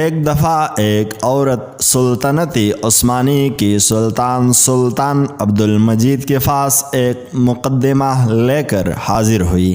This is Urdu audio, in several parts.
ایک دفعہ ایک عورت سلطنتی عثمانی کی سلطان عبد المجید کے پاس ایک مقدمہ لے کر حاضر ہوئی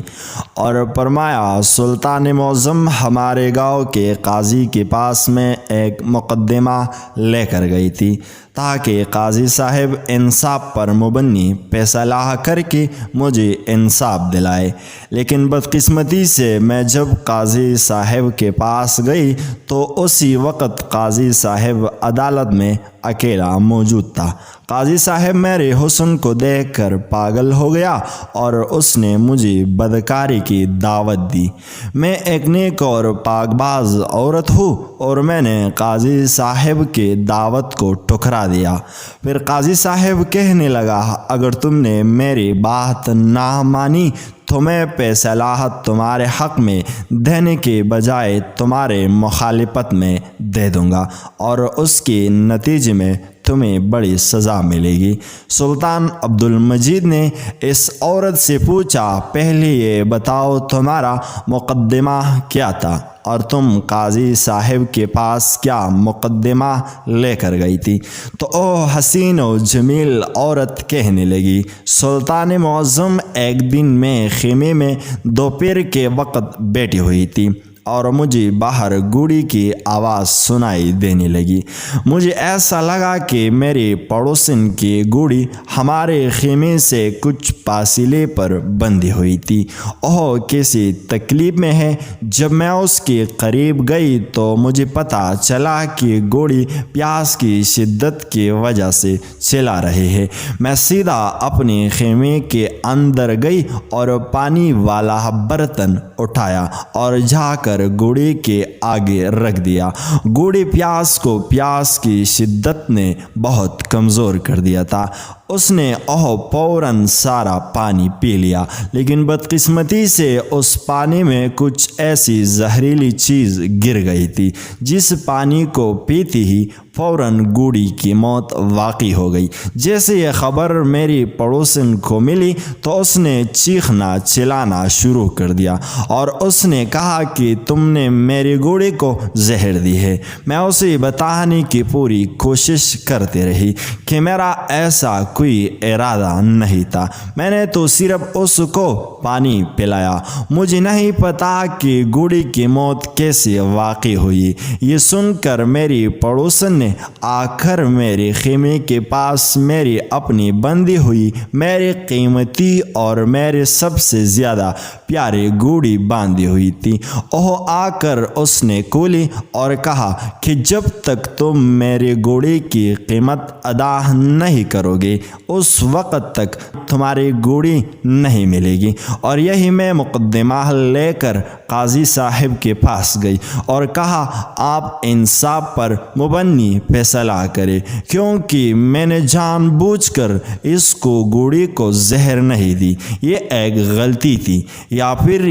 اور فرمایا، سلطان معظم ہمارے گاؤں کے قاضی کے پاس میں ایک مقدمہ لے کر گئی تھی تاکہ قاضی صاحب انصاف پر مبنی فیصلہ کر کے مجھے انصاف دلائے، لیکن بدقسمتی سے میں جب قاضی صاحب کے پاس گئی تو اسی وقت قاضی صاحب عدالت میں اکیلا موجود تھا۔ قاضی صاحب میرے حسن کو دیکھ کر پاگل ہو گیا اور اس نے مجھے بدکاری کی دعوت دی۔ میں ایک نیک اور پاک باز عورت ہوں اور میں نے قاضی صاحب کی دعوت کو ٹھکرا دیا۔ پھر قاضی صاحب کہنے لگا، اگر تم نے میری بات نہ مانی تو میں فیصلہ تمہارے حق میں دینے کے بجائے تمہارے مخالفت میں دے دوں گا اور اس کے نتیجے میں تمہیں بڑی سزا ملے گی۔ سلطان عبد المجید نے اس عورت سے پوچھا، پہلے یہ بتاؤ تمہارا مقدمہ کیا تھا اور تم قاضی صاحب کے پاس کیا مقدمہ لے کر گئی تھی؟ تو او حسین و جمیل عورت کہنے لگی، سلطان معظم ایک دن میں خیمے میں دوپہر کے وقت بیٹھی ہوئی تھی اور مجھے باہر گھوڑی کی آواز سنائی دینے لگی۔ مجھے ایسا لگا کہ میری پڑوسن کی گھوڑی ہمارے خیمے سے کچھ فاصلے پر بندھی ہوئی تھی۔ اوہ کیسی تکلیف میں ہے۔ جب میں اس کے قریب گئی تو مجھے پتہ چلا کہ گھوڑی پیاس کی شدت کی وجہ سے چلا رہی ہے۔ میں سیدھا اپنے خیمے کے اندر گئی اور پانی والا برتن اٹھایا اور جا کر گھوڑی کے آگے رکھ دیا۔ گھوڑی پیاس کی شدت نے بہت کمزور کر دیا تھا۔ اس نے فوراً سارا پانی پی لیا، لیکن بدقسمتی سے اس پانی میں کچھ ایسی زہریلی چیز گر گئی تھی جس پانی کو پیتی ہی فوراً گھوڑی کی موت واقع ہو گئی۔ جیسے یہ خبر میری پڑوسن کو ملی تو اس نے چیخنا چلانا شروع کر دیا اور اس نے کہا کہ تم نے میری گھوڑی کو زہر دی ہے۔ میں اسے بتانے کی پوری کوشش کرتے رہی کہ میرا ایسا کوئی ارادہ نہیں تھا، میں نے تو صرف اس کو پانی پلایا۔ مجھے نہیں پتا کہ گھوڑی کی موت کیسے واقع ہوئی۔ یہ سن کر میری پڑوسن نے آ کر میرے خیمے کے پاس میری اپنی بندھی ہوئی میری قیمتی اور میرے سب سے زیادہ پیاری گھوڑی باندھی ہوئی تھی۔ آ کر اس نے کھولی اور کہا کہ جب تک تم میری گھوڑی کی قیمت ادا نہیں کرو گے اس وقت تک تمہاری گھوڑی نہیں ملے گی۔ اور یہی میں مقدمہ لے کر قاضی صاحب کے پاس گئی اور کہا، آپ انصاف پر مبنی فیصلہ کرے، کیونکہ میں نے جان بوجھ کر اس کو گھوڑی کو زہر نہیں دی۔ یہ ایک غلطی تھی یا پھر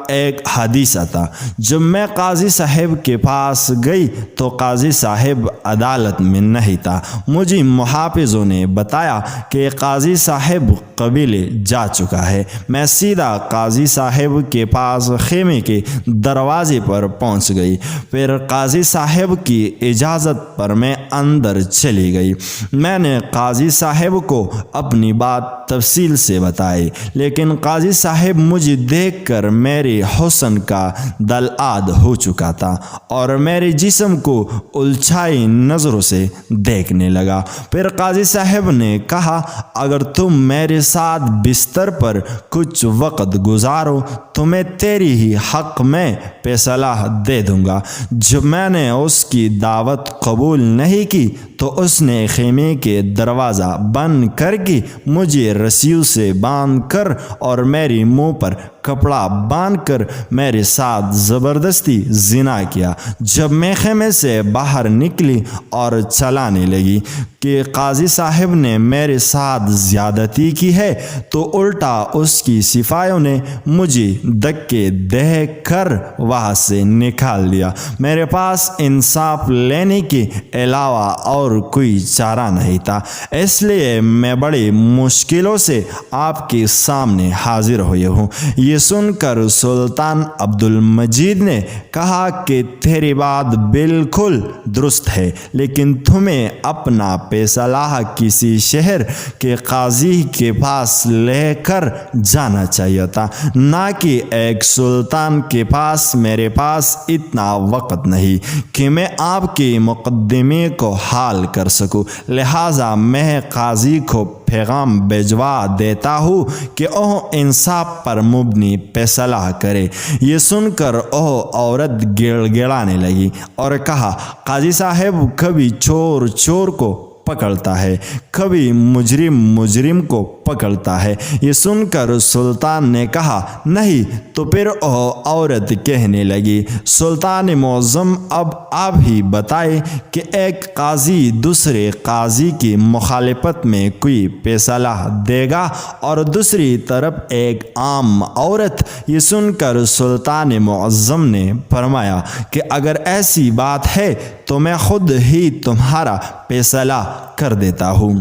ایک حادثہ تھا۔ جب میں قاضی صاحب کے پاس گئی تو قاضی صاحب عدالت میں نہیں تھا۔ مجھے محافظوں نے بتایا کہ قاضی صاحب قبیلے جا چکا ہے۔ میں سیدھا قاضی صاحب کے پاس خیمے کے دروازے پر پہنچ گئی۔ پھر قاضی صاحب کی اجازت پر میں اندر چلی گئی۔ میں نے قاضی صاحب کو اپنی بات تفصیل سے بتائی، لیکن قاضی صاحب مجھے دیکھ کر میرے حسن کا دلعاد ہو چکا تھا اور میرے جسم کو الجھائی نظروں سے دیکھنے لگا۔ پھر قاضی صاحب نے کہا، اگر تم میرے ساتھ بستر پر کچھ وقت گزارو تو میں تیری ہی حق میں فیصلہ دے دوں گا۔ جب میں نے اس کی دعوت قبول نہیں کی تو اس نے خیمے کے دروازہ بند کر کے مجھے رسیوں سے باندھ کر اور میری منہ پر کپڑا باندھ کر میرے ساتھ زبردستی زنا کیا۔ جب میں خیمے سے باہر نکلی اور چلانے لگی کہ قاضی صاحب نے میرے ساتھ زیادتی کی ہے تو الٹا اس کی سپاہیوں نے مجھے دھکے دے کر وہاں سے نکال دیا۔ میرے پاس انصاف لینے کے علاوہ اور کوئی چارہ نہیں تھا، اس لیے میں بڑی مشکلوں سے آپ کے سامنے حاضر ہوئی ہوں۔ یہ سن کر سلطان عبد المجید نے کہا کہ تیری بات بالکل درست ہے، لیکن تمہیں اپنا فیصلہ کسی شہر کے قاضی کے پاس لے کر جانا چاہیے تھا، نہ کہ ایک سلطان کے پاس۔ میرے پاس اتنا وقت نہیں کہ میں آپ کے مقدمے کو حل کر سکوں، لہٰذا میں قاضی کو پیغام بھجوا دیتا ہوں کہ وہ انصاف پر مبنی فیصلہ کرے۔ یہ سن کر وہ عورت گڑ گڑانے لگی اور کہا، قاضی صاحب کبھی چور چور کو پکڑتا ہے، کبھی مجرم مجرم کو پکڑتا ہے۔ یہ سن کر سلطان نے کہا، نہیں۔ تو پھر وہ عورت کہنے لگی، سلطان معظم، اب آپ ہی بتائیں کہ ایک قاضی دوسرے قاضی کی مخالفت میں کوئی فیصلہ دے گا اور دوسری طرف ایک عام عورت۔ یہ سن کر سلطان معظم نے فرمایا کہ اگر ایسی بات ہے تو میں خود ہی تمہارا فیصلہ کر دیتا ہوں۔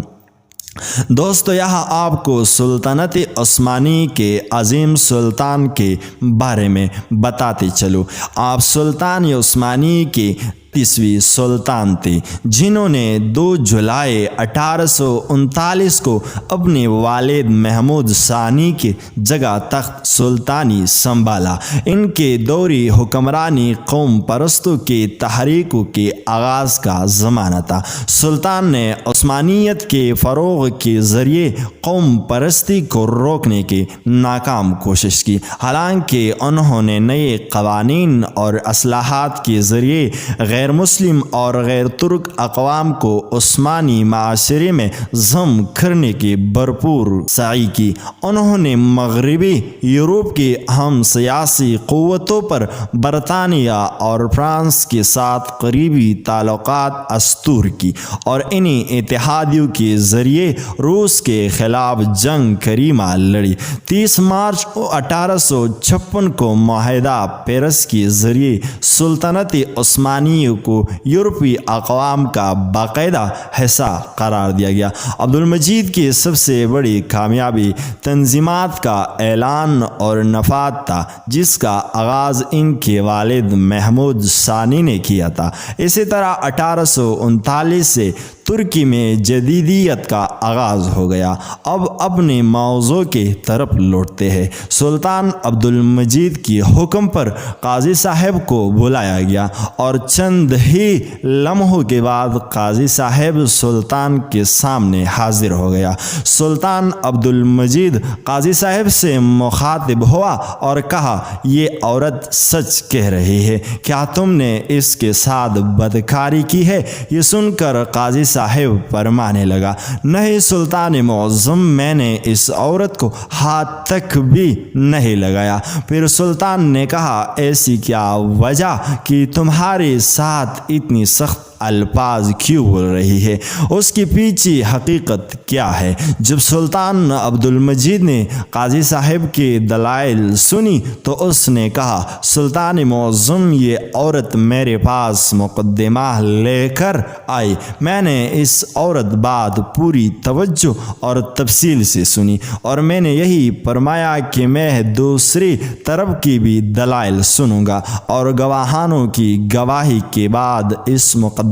دوستو، یہاں آپ کو سلطنت عثمانی کے عظیم سلطان کے بارے میں بتاتے چلو۔ آپ سلطان عثمانی کے 30ویں سلطان تھے، جنہوں نے 2 جولائی 1839 کو اپنے والد محمود ثانی کی جگہ تخت سلطانی سنبھالا۔ ان کے دوری حکمرانی قوم پرستوں کی تحریکوں کے آغاز کا زمانہ تھا۔ سلطان نے عثمانیت کے فروغ کے ذریعے قوم پرستی کو روکنے کی ناکام کوشش کی، حالانکہ انہوں نے نئے قوانین اور اصلاحات کے ذریعے غیر مسلم اور غیر ترک اقوام کو عثمانی معاشرے میں ضم کرنے کی بھرپور سعی کی۔ انہوں نے مغربی یورپ کی اہم سیاسی قوتوں پر برطانیہ اور فرانس کے ساتھ قریبی تعلقات استور کی اور انہی اتحادیوں کے ذریعے روس کے خلاف جنگ کریمہ لڑی۔ 30 مارچ 1856 کو معاہدہ پیرس کے ذریعے سلطنت عثمانی کو یورپی اقوام کا باقاعدہ حصہ قرار دیا گیا۔ عبد المجید کی سب سے بڑی کامیابی تنظیمات کا اعلان اور نفاذ تھا، جس کا آغاز ان کے والد محمود ثانی نے کیا تھا۔ اسی طرح 1839 سے ترکی میں جدیدیت کا آغاز ہو گیا۔ اب اپنے موضوع کی طرف لوٹتے ہیں۔ سلطان عبد المجید کی حکم پر قاضی صاحب کو بلایا گیا اور چند ہی لمحوں کے بعد قاضی صاحب سلطان کے سامنے حاضر ہو گیا۔ سلطان عبد المجید قاضی صاحب سے مخاطب ہوا اور کہا، یہ عورت سچ کہہ رہی ہے، کیا تم نے اس کے ساتھ بدکاری کی ہے؟ یہ سن کر قاضی صاحب فرمانے لگا، نہیں سلطان معظم، میں نے اس عورت کو ہاتھ تک بھی نہیں لگایا۔ پھر سلطان نے کہا، ایسی کیا وجہ کہ تمہارے ساتھ اتنی سخت الفاظ کیوں بول رہی ہے؟ اس کی پیچھے حقیقت کیا ہے؟ جب سلطان عبد المجید نے قاضی صاحب کی دلائل سنی تو اس نے کہا، سلطان معظم، یہ عورت میرے پاس مقدمہ لے کر آئی۔ میں نے اس عورت بات پوری توجہ اور تفصیل سے سنی اور میں نے یہی فرمایا کہ میں دوسری طرف کی بھی دلائل سنوں گا اور گواہانوں کی گواہی کے بعد اس مقدمے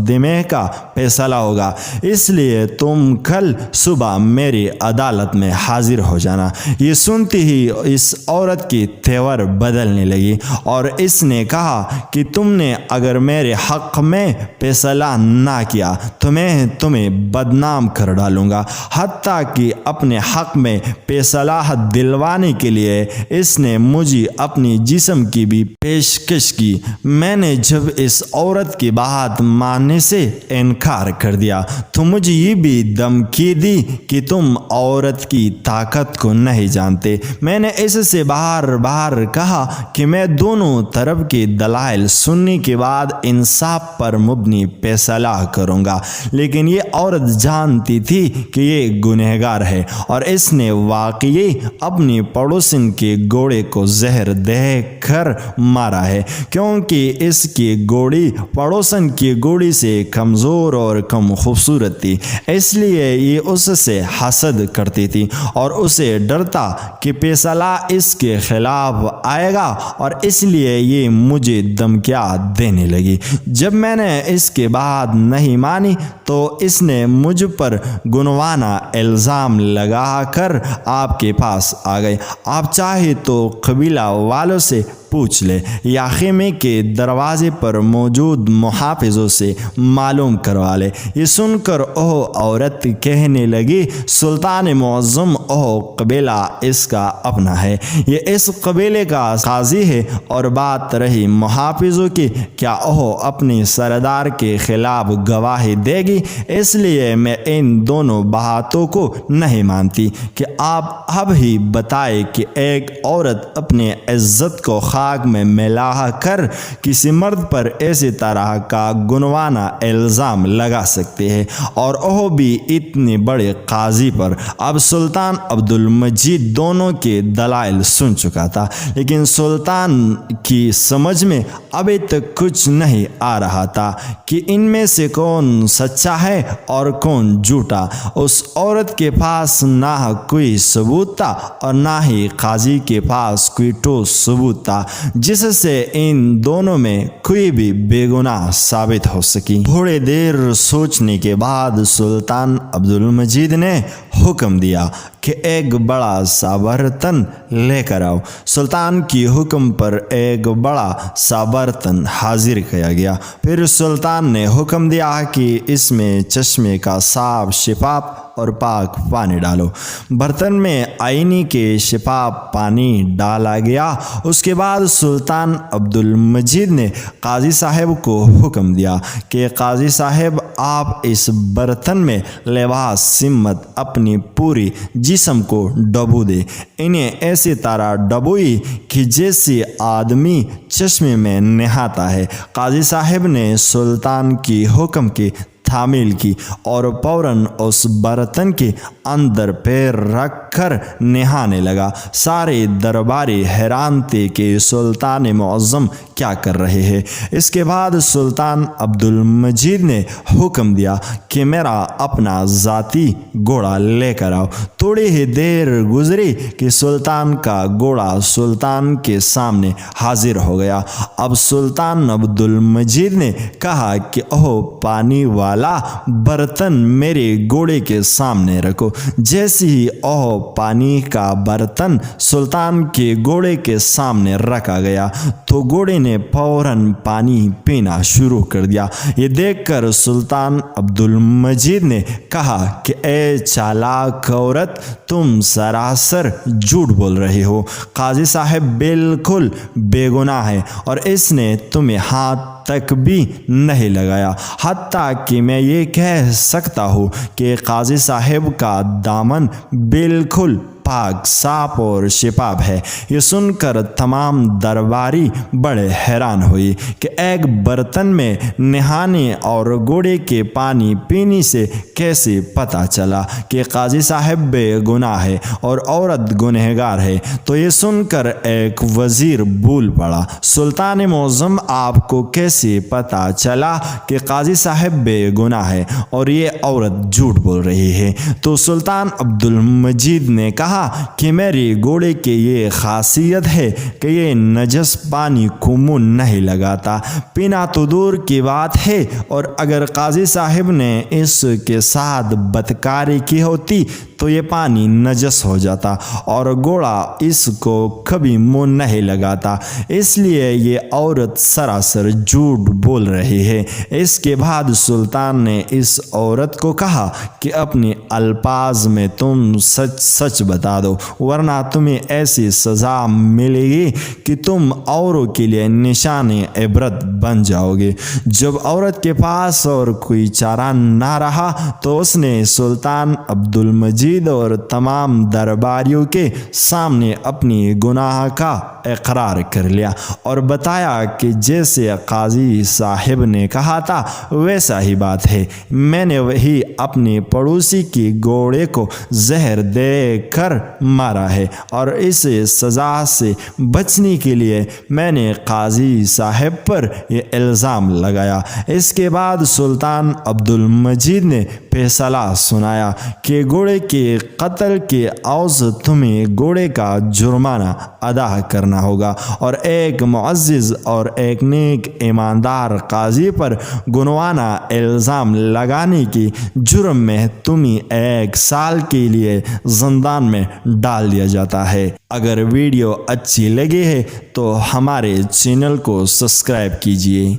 کا فیصلہ ہوگا، اس لیے تم کل صبح میری عدالت میں حاضر ہو جانا۔ یہ سنتی ہی اس عورت کی تیور بدلنے لگی اور اس نے کہا کہ تم نے اگر میرے حق میں فیصلہ نہ کیا تو میں تمہیں بدنام کر ڈالوں گا۔ حتیٰ کہ اپنے حق میں فیصلہ دلوانے کے لیے اس نے مجھے اپنی جسم کی بھی پیشکش کی۔ میں نے جب اس عورت کی بات ماننے سے انکار کر دیا تو مجھے یہ بھی دھمکی دی کہ تم عورت کی طاقت کو نہیں جانتے۔ میں نے اس سے بار بار کہا کہ میں دونوں طرف کے دلائل سننے کے بعد انصاف پر مبنی فیصلہ کروں گا، لیکن یہ عورت جانتی تھی کہ یہ گنہگار ہے اور اس نے واقعی اپنی پڑوسن کے گھوڑے کو زہر دے کر مارا ہے، کیونکہ اس کی گھوڑی پڑوسن کی گھوڑی سے کمزور اور کم خوبصورت تھی، اس لیے یہ اس سے حسد کرتی تھی اور اسے ڈرتا کہ فیصلہ اس کے خلاف آئے گا، اور اس لیے یہ مجھے دھمکیاں دینے لگی۔ جب میں نے اس کے بعد نہیں مانی تو اس نے مجھ پر گنوانہ الزام لگا کر آپ کے پاس آ گئی۔ آپ چاہے تو قبیلہ والوں سے پوچھ لے یا خیمے کے دروازے پر موجود محافظوں سے معلوم کروا لے۔ یہ سن کر وہ عورت کہنے لگی، سلطان معظم وہ قبیلہ اس کا اپنا ہے، یہ اس قبیلے کا قاضی ہے، اور بات رہی محافظوں کی، کیا وہ اپنے سردار کے خلاف گواہی دے گی؟ اس لیے میں ان دونوں باتوں کو نہیں مانتی کہ آپ اب ہی بتائے کہ ایک عورت اپنے عزت کو خاک میں ملا کر کسی مرد پر اسی طرح کا گنوانہ الزام لگا سکتے ہیں، اور وہ بھی اتنے بڑے قاضی پر۔ اب سلطان عبد المجید دونوں کے دلائل سن چکا تھا، لیکن سلطان کی سمجھ میں ابھی تک کچھ نہیں آ رہا تھا کہ ان میں سے کون سچا ہے اور کون جھوٹا۔ اس عورت کے پاس نہ کوئی ثبوت تھا اور نہ ہی قاضی کے پاس کوئی ٹھوس ثبوت تھا جس سے ان دونوں میں کوئی بھی بے گناہ ثابت ہو سکی۔ تھوڑی دیر سوچنے کے بعد سلطان عبد المجید نے حکم دیا کہ ایک بڑا سا برتن لے کر آؤ۔ سلطان کی حکم پر ایک بڑا سا برتن حاضر کیا گیا۔ پھر سلطان نے حکم دیا کہ اس میں چشمے کا صاف شفاف اور پاک پانی ڈالو۔ برتن میں آئینی کے شفاف پانی ڈالا گیا۔ اس کے بعد سلطان عبد المجید نے قاضی صاحب کو حکم دیا کہ قاضی صاحب آپ اس برتن میں لباس سمت اپنی پوری جسم کو ڈبو دے۔ انہیں ایسی طرح ڈبوئی کہ جیسے آدمی چشمے میں نہاتا ہے۔ قاضی صاحب نے سلطان کی حکم کی تعمیل کی اور فوراً اس برتن کے اندر پیر رکھ کر نہانے لگا۔ سارے درباری حیران تھے کہ سلطان معظم کیا کر رہے ہیں۔ اس کے بعد سلطان عبد المجید نے حکم دیا کہ میرا اپنا ذاتی گھوڑا لے کر آؤ۔ تھوڑی ہی دیر گزری کہ سلطان کا گھوڑا سلطان کے سامنے حاضر ہو گیا۔ اب سلطان عبد المجید نے کہا کہ اوہ پانی والا برتن میرے گھوڑے کے سامنے رکھو۔ جیسے ہی اوہ پانی کا برتن سلطان کے گھوڑے کے سامنے رکھا گیا تو گھوڑے نے فوراً پانی پینا شروع کر دیا۔ یہ دیکھ کر سلطان عبد المجید نے کہا کہ اے چالاک عورت، تم سراسر جھوٹ بول رہے ہو۔ قاضی صاحب بالکل بے گناہ ہے اور اس نے تمہیں ہاتھ تک بھی نہیں لگایا۔ حتیٰ کہ میں یہ کہہ سکتا ہوں کہ قاضی صاحب کا دامن بالکل پاک صاف اور شفاف ہے۔ یہ سن کر تمام درباری بڑے حیران ہوئے کہ ایک برتن میں نہانے اور گھوڑے کے پانی پینے سے کیسے پتہ چلا کہ قاضی صاحب بے گناہ ہے اور عورت گنہگار ہے۔ تو یہ سن کر ایک وزیر بول پڑا، سلطان معظم آپ کو کیسے پتہ چلا کہ قاضی صاحب بے گناہ ہے اور یہ عورت جھوٹ بول رہی ہے؟ تو سلطان عبد المجید نے کہا کہ میری گھوڑے کی یہ خاصیت ہے کہ یہ نجس پانی کو منہ نہیں لگاتا، پینا تو دور کی بات ہے، اور اگر قاضی صاحب نے اس کے ساتھ بدکاری کی ہوتی تو یہ پانی نجس ہو جاتا اور گھوڑا اس کو کبھی منہ نہیں لگاتا۔ اس لیے یہ عورت سراسر جھوٹ بول رہی ہے۔ اس کے بعد سلطان نے اس عورت کو کہا کہ اپنے الفاظ میں تم سچ سچ بتا دو، ورنہ تمہیں ایسی سزا ملے گی کہ تم اوروں کے لیے نشان عبرت بن جاؤ گے۔ جب عورت کے پاس اور کوئی چارہ نہ رہا تو اس نے سلطان عبد المجید اور تمام درباریوں کے سامنے اپنی گناہ کا اقرار کر لیا اور بتایا کہ جیسے قاضی صاحب نے کہا تھا ویسا ہی بات ہے۔ میں نے وہی اپنے پڑوسی کی گھوڑے کو زہر دے کر مارا ہے اور اس سزا سے بچنے کے لیے میں نے قاضی صاحب پر یہ الزام لگایا۔ اس کے بعد سلطان عبد المجید نے فیصلہ سنایا کہ گھوڑے کے قتل کے عوض تمہیں گھوڑے کا جرمانہ ادا کرنا ہوگا اور ایک معزز اور ایک نیک ایماندار قاضی پر گنوانہ الزام لگانے کی جرم میں تمہیں 1 سال کے لیے زندان میں ڈال دیا جاتا ہے۔ اگر ویڈیو اچھی لگی ہے تو ہمارے چینل کو سبسکرائب کیجیے۔